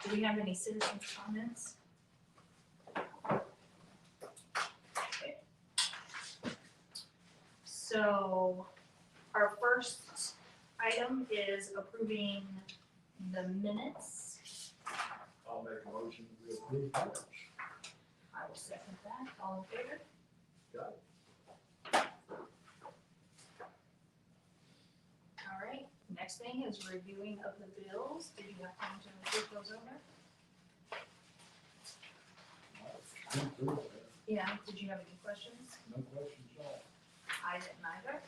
Do we have any citizens' comments? Okay. So our first item is approving the minutes. I'll make a motion to approve minutes. I will second that. All in favor? Got it. All right. Next thing is reviewing of the bills. Did you have time to look those over? Been through it. Yeah. Did you have any questions? No questions at all. I didn't either.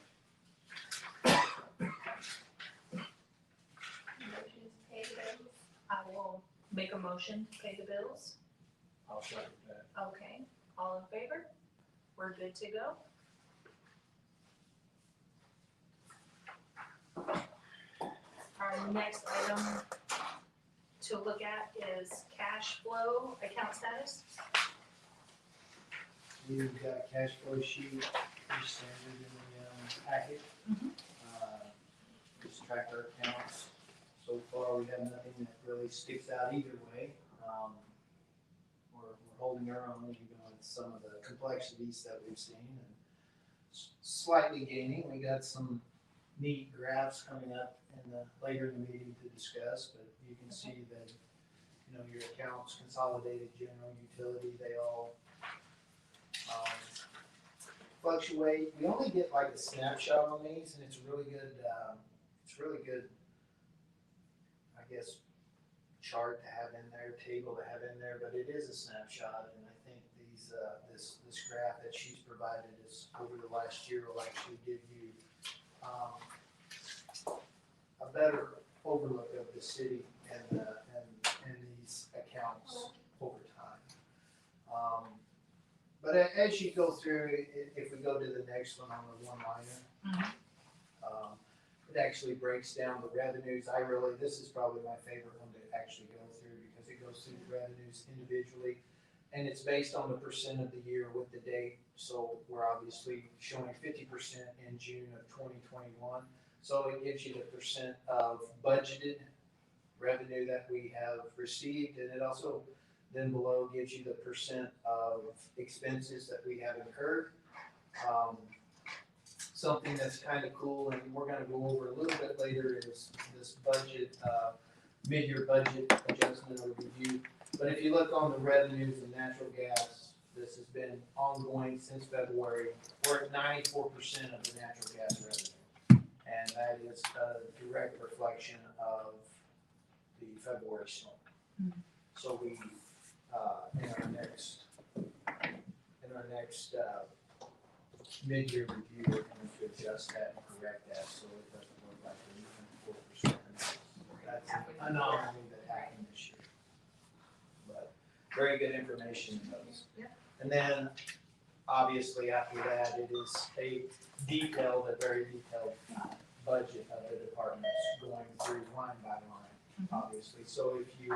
Motion to pay the bills. I will make a motion to pay the bills. I'll second that. Okay, all in favor? We're good to go. Our next item to look at is cash flow account status. We've got a cash flow sheet, pretty standard in the packet. Mhm. Just track our accounts. So far, we have nothing that really sticks out either way. We're holding our own, even with some of the complexities that we've seen, and slightly gaining. We got some neat graphs coming up later in the meeting to discuss, but you can see that, your accounts, consolidated, general, utility, they all fluctuate. We only get like a snapshot on these, and it's really good, I guess, chart to have in there, table to have in there, but it is a snapshot, and I think this graph that she's provided is over the last year will actually give you a better overlook of the city and these accounts over time. But as you go through, if we go to the next one on the one-liner, it actually breaks down the revenues. This is probably my favorite one to actually go through because it goes through the revenues individually. And it's based on the percent of the year with the date. So we're obviously showing 50% in June of 2021. So it gives you the percent of budgeted revenue that we have received. And it also then below gives you the percent of expenses that we have incurred. Something that's kind of cool, and we're going to go over a little bit later, is this budget, mid-year budget adjustment or review. But if you look on the revenues and natural gas, this has been ongoing since February. We're at 94% of the natural gas revenue, and that is a direct reflection of the February snow. Mhm. So we, in our next mid-year review, we're going to adjust that and correct that so it doesn't look like we're losing 4%. That's an anomaly that happened this year. But very good information in those. Yep. And then, obviously, after that, it is a very detailed budget of the departments going through line by line, obviously. So if you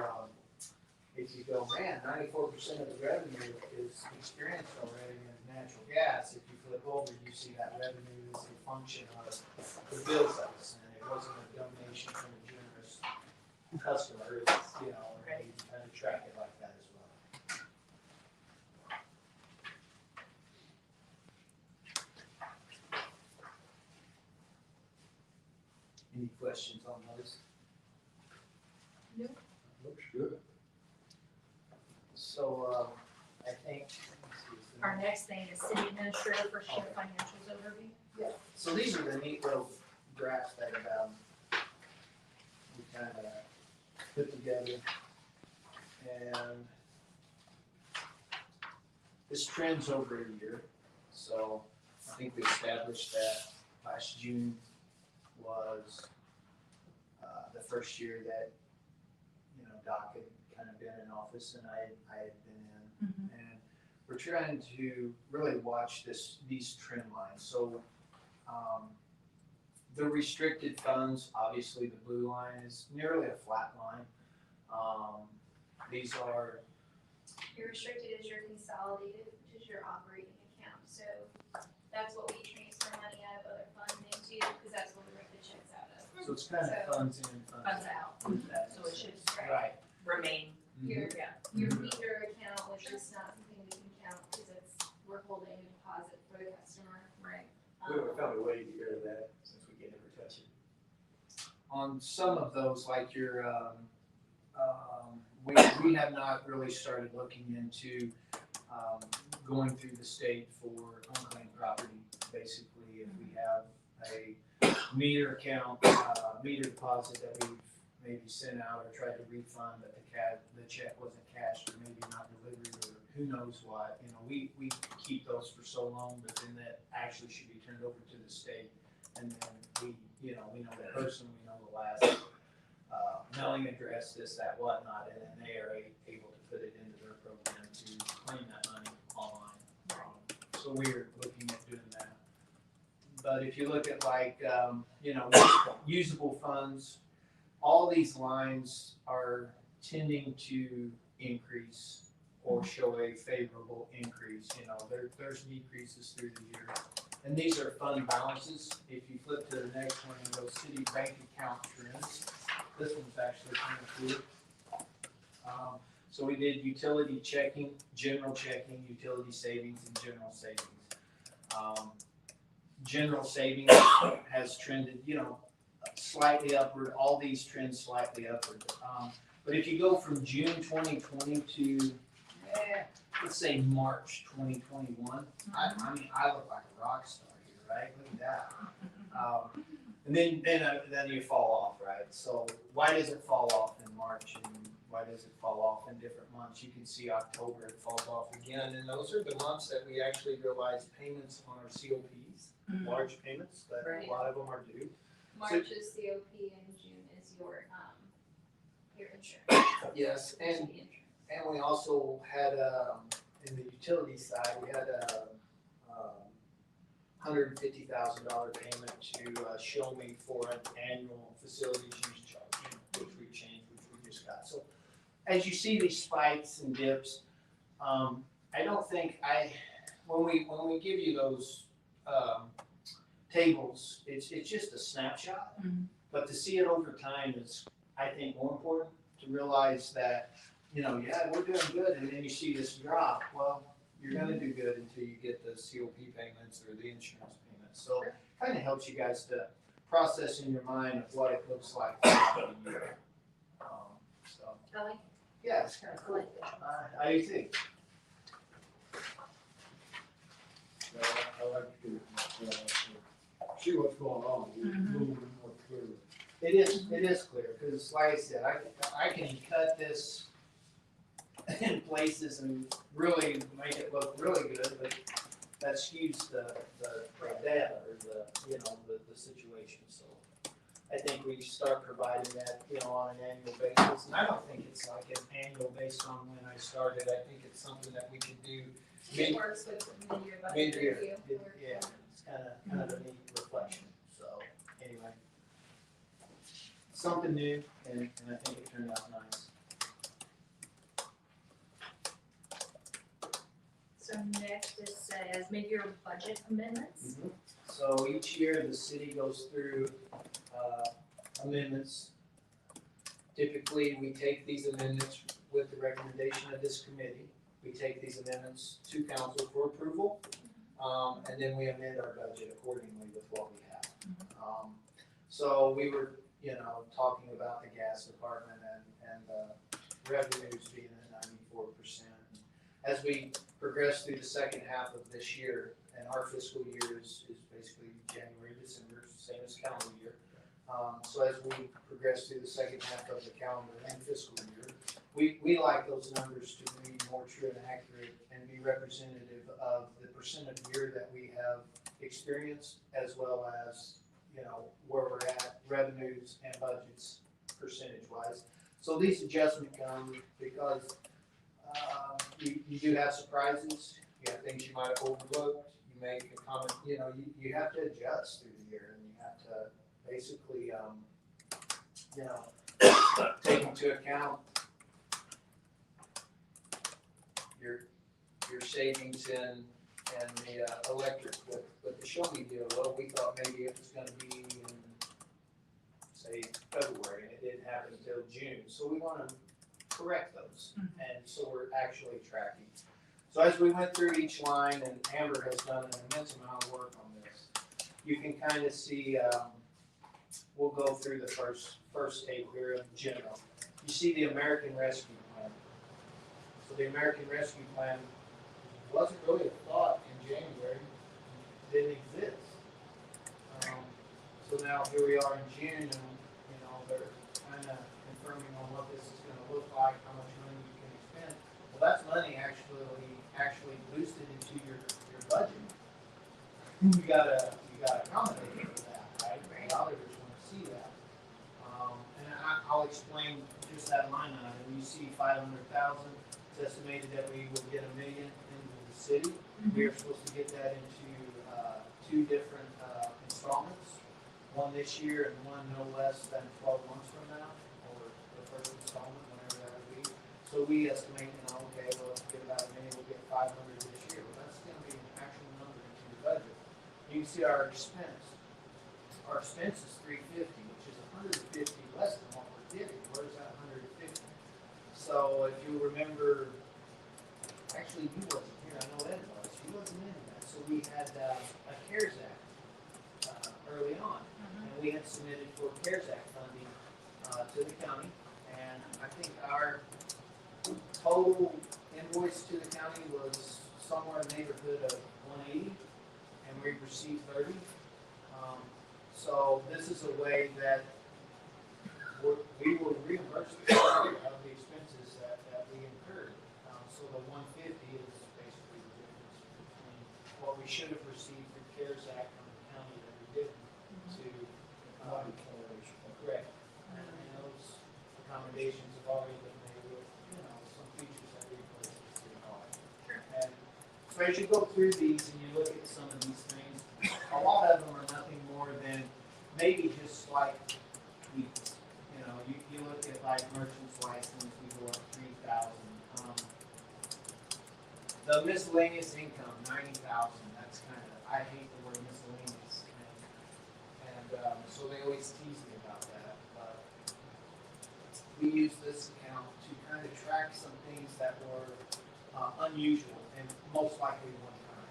go, man, 94% of the revenue is experienced already in natural gas, if you flip over, you see that revenue is a function of the bill size, and it wasn't a donation from a generous customer. It's, you kind of track it like that as well. Any questions on those? Looks good. So, I think, Our next thing is city administrator for share financials overview. so these are the neat little graphs that we kind of put together. And this trends over a year. So I think we established that last June was the first year that, Doc had kind of been in office and I had been in. And we're trying to really watch these trend lines. So the restricted funds, obviously the blue line is nearly a flat line. These are, Your restricted is your consolidated, which is your operating account, so that's what we transfer money out of other funds into, because that's what we write the checks out of. so it's kind of funds in, Funds out. That So it should Right. remain on some of those, like your, we have not really started looking into, going through the state for unclaimed property. Basically, if we have a meter account, meter deposit that we've maybe sent out or tried to refund, but the check wasn't cashed or maybe not delivered or who knows what, you know, we keep those for so long, but then that actually should be turned over to the state. And then we know the person, we know the last, mailing address, this, that, whatnot, and then they are able to put it into their program to claim that money online. So we're looking at doing that. But if you look at like, usable funds, all these lines are tending to increase or show a favorable increase. You know, there's decreases through the year. And these are fund balances. If you flip to the next one and go city bank account trends, this one's actually kind of cool. So we did utility checking, general checking, utility savings, and general savings. General savings has trended, slightly upward. All these trends slightly upward. But if you go from June 2020 to, let's say March 2021, I mean, I look like a rock star here, right? Look at that. And then you fall off, right? So why does it fall off in March and why does it fall off in different months? You can see October it falls off again, and those are the months that we actually realize payments on our COPs, large payments that Right. a lot of them are due. March is COP and June is your insurance. Yes, and we also had, in the utility side, we had a $150,000 payment to Show Me for an annual facilities use charge, which we changed, which we just got. So as you see these spikes and dips, I don't think when we give you those tables, it's just a snapshot, but to see it over time is, I think, more important. To realize that, we're doing good, and then you see this drop. Well, you're gonna do good until you get the COP payments or the insurance payments. So it kind of helps you guys to process in your mind of what it looks like throughout the year. I like Yeah, it's kind of cool. I do too. I like to see what's going on, a little bit more clearly. It is clear, because like I said, I can cut this in places and really make it look really good, but that skews the data or the situation. So I think we start providing that, on an annual basis. And I don't think it's like an annual based on when I started. I think it's something that we can do It works with the mid-year budget mid-year. review. Yeah, it's kind of a neat reflection. So anyway, something new, and I think it turned out nice. So next it says mid-year budget amendments. So each year, the city goes through amendments. Typically, we take these amendments with the recommendation of this committee. We take these amendments to council for approval, and then we amend our budget accordingly with what we have. So we were, talking about the gas department and revenues being at 94%. As we progress through the second half of this year, and our fiscal year is basically January, December, same as calendar year. So as we progress through the second half of the calendar and fiscal year, we like those numbers to be more true and accurate and be representative of the percent of year that we have experienced, as well as, where we're at, revenues and budgets percentage wise. So these adjustments come because you do have surprises, you have things you might have overlooked, you make a comment, you have to adjust through the year, and you have to basically, take into account your savings in the electric with the Show Me deal. Well, we thought maybe it was gonna be in, say, February, and it didn't happen until June, so we wanna correct those, and so we're actually tracking. So as we went through each line, and Amber has done an immense amount of work on this, you can kind of see we'll go through the first table here in general. You see the American Rescue Plan. So the American Rescue Plan wasn't really a thought in January, it didn't exist. So now here we are in June, and they're kind of confirming on what this is going to look like, how much money you can expend. Well, that's money actually boosted into your budget. You gotta accommodate for that, right? The auditors want to see that. And I'll explain just that line item. You see 500,000. It's estimated that we will get $1 million into the city. We are supposed to get that into 2 different installments. One this year and one no less than 12 months from now, or the first installment, whenever that would be. So we estimate, okay, we'll get about $1 million, we'll get 500 this year. Well, that's going to be an actual number into your budget. You can see our expense. Our expense is $350, which is $150 less than what we're getting. Where's that $150? So if you remember, actually you wasn't here. I know Ed was. He wasn't in that. So we had a CARES Act early on. And we had submitted for CARES Act funding to the county, and I think our total invoice to the county was somewhere in the neighborhood of 180, and we received 30. So this is a way that we will reimburse the county of the expenses that we incurred. So the 150 is basically the difference between what we should have received through CARES Act from the county that we didn't. Correct. And those accommodations have already been made with, some features that we put in the city hall. And so as you go through these and you look at some of these things, a lot of them are nothing more than maybe just like tweaks. You look at like merchant's license, we go up 3,000. The miscellaneous income, 90,000. That's kind of, I hate the word miscellaneous. So they always tease me about that. But we use this account to kind of track some things that were unusual and most likely one time.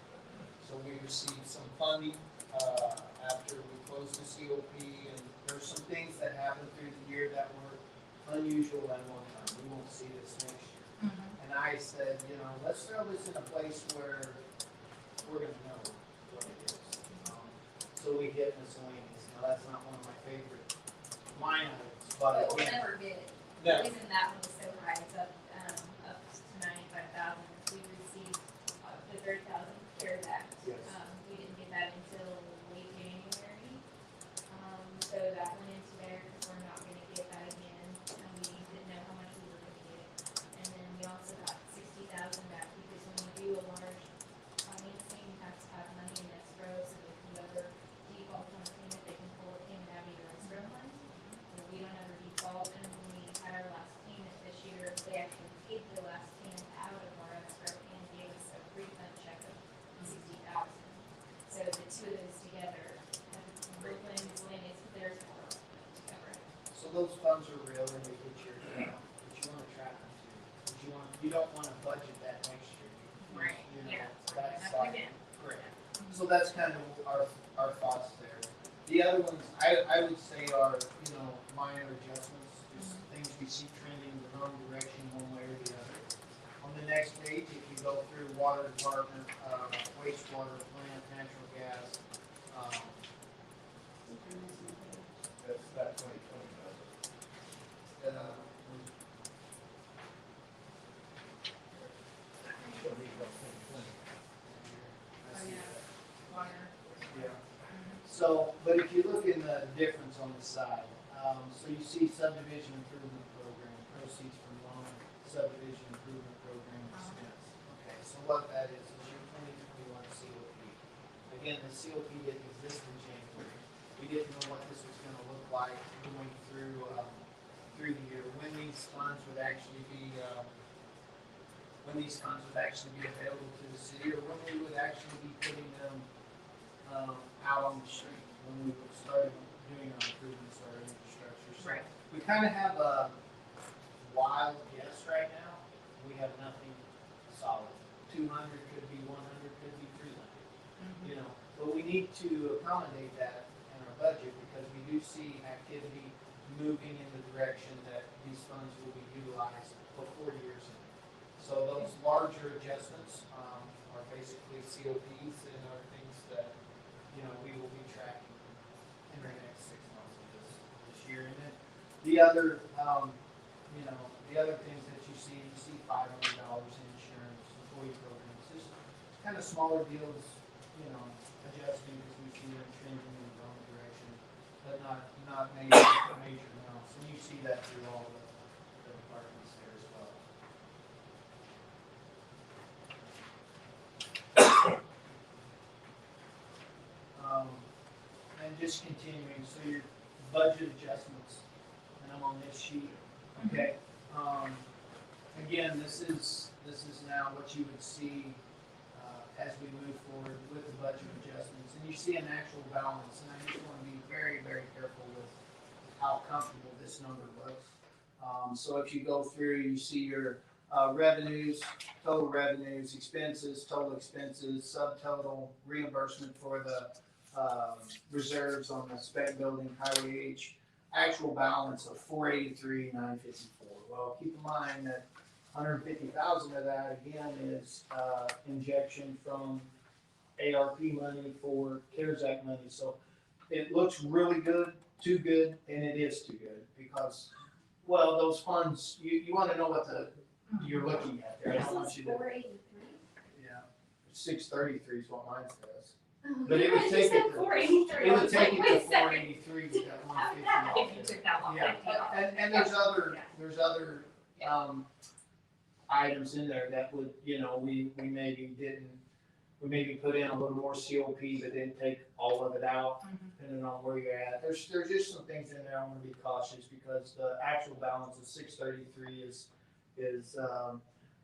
So we received some funding after we closed the COP, and there's some things that happened through the year that were unusual at one time. We won't see this next year. And I said, let's throw this in a place where we're going to know what it is. So we hit miscellaneous. That's not one of my favorite line items, but But we'll again, never get it. no. The reason that one was so high, it's up to 95,000, we received the 30,000 CARES Act. Yes. We didn't get that until late January. So that went into there because we're not gonna get that again, and we didn't know how much we were gonna get. And then we also got 60,000 back because when you do a large financing, you have to have money in escrow, so if you ever default on a payment, they can pull a payment out of your escrow fund. And we don't ever default, and when we had our last payment this year, they actually paid the last payment out of our escrow and gave us a refund check of 60,000. So the two of those together, Brooklyn is when it's their fault to cover it. So those funds are real and they hit your account, but you want to track them too. You don't want to budget that next year. That's like, correct. So that's kind of our thoughts there. The other ones I would say are, minor adjustments, just things we see trending in the wrong direction one way or the other. On the next page, if you go through water department, wastewater plant, natural gas, That's that 2020 budget. Yeah. So, but if you look in the difference on the side, so you see subdivision improvement program, proceeds from loan, subdivision improvement program expense. Okay, so what that is your 2021 COP. Again, the COP didn't exist in January. We didn't know what this was gonna look like going through the year, when these funds would actually be, available to the city, or when we would actually be putting them out on the street, when we would start doing our improvements to our infrastructure. So Right. we kind of have a wild guess right now. We have nothing solid. 200 could be 100, could be 300. But we need to accommodate that in our budget because we do do see activity moving in the direction that these funds will be utilized before year's end. So those larger adjustments, are basically COPs and are things that, we will be tracking in the next 6 months of this year. And then the other, the other things that you see $500 in insurance, employee programs, just kind of smaller deals, adjusting because we see them trending in the wrong direction, but not major amounts. And you see that through all the departments there as well. And just continuing, so your budget adjustments, and I'm on this sheet, okay? Again, this is now what you would see as we move forward with the budget adjustments, and you see an actual balance, and I just want to be very, very careful with how comfortable this number looks. So if you go through, you see your revenues, total revenues, expenses, total expenses, subtotal, reimbursement for the reserves on the spec building, highway H, actual balance of $483,954. Well, keep in mind that $150,000 of that again is injection from ARP money for CARES Act money. So it looks really good, too good, and it is too good because, well, those funds, you want to know what you're looking at there. I don't want you to. 483. Yeah, 633 is what mine says. But it would take it to 483. It would take it Wait to a second. 483 with that 150 If off you there. took that one, Yeah, 50 off. and there's other items in there that would, we maybe put in a little more COP, but then take all of it out, depending on where you're at. There's just some things in there I want to be cautious because the actual balance of 633 is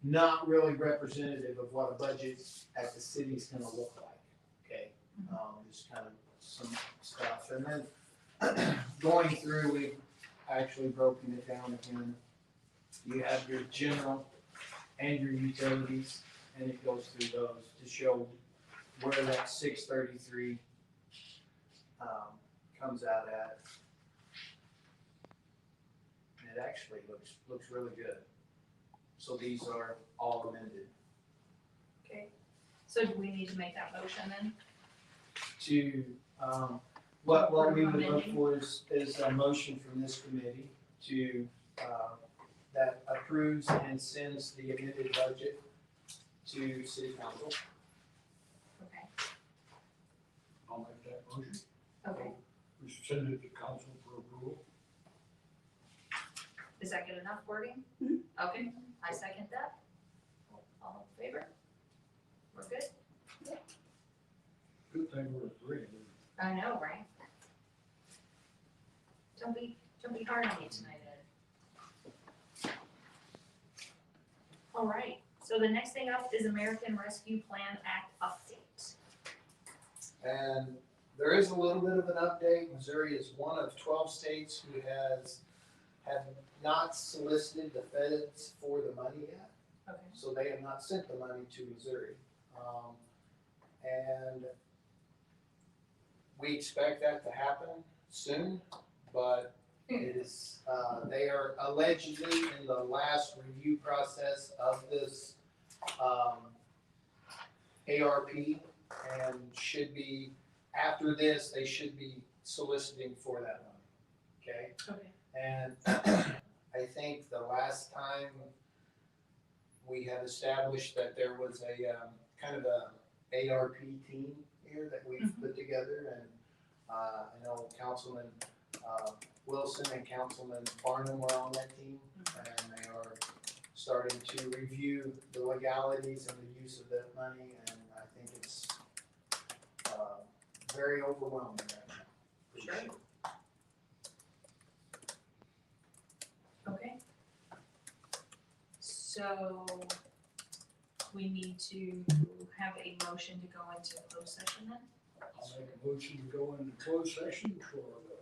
not really representative of what a budget at the city is going to look like. Okay, just kind of some stuff, and then going through, we've actually broken it down again. You have your general and your utilities, and it goes through those to show where that 633 comes out at. And it actually looks really good. So these are all amended Okay, so do we need to make that motion then? to, what we would look for is a motion from this committee to, that approves and sends the amended budget to city council. Okay, I'll make that motion. okay, We should send it to council for approval. is that good enough wording? Okay, I second that. All in favor? We're good? Good thing we're agreeing. I know, right? Don't be hard on me tonight, Ed. All right, so the next thing up is American Rescue Plan Act update. And there is a little bit of an update. Missouri is one of 12 states who have not solicited the feds for the money yet. Okay. So they have not sent the money to Missouri. And we expect that to happen soon, but it is, they are allegedly in the last review process of this ARP and should be, after this, they should be soliciting for that money, okay? Okay. And I think the last time we had established that there was a kind of a ARP team here that we've put together, and I know Councilman Wilson and Councilman Barnum were on that team, and they are starting to review the legalities and the use of that money, and I think it's very overwhelming right now. Sure. Okay. So we need to have a motion to go into closed session then? I'll make a motion to go into closed session for the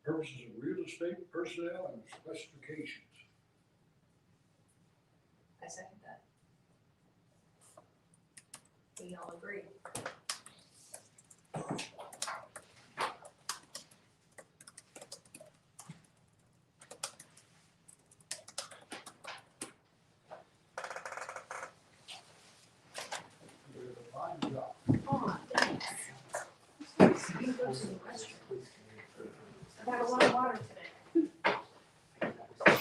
purposes of real estate personnel and specifications. I second that. We all agree.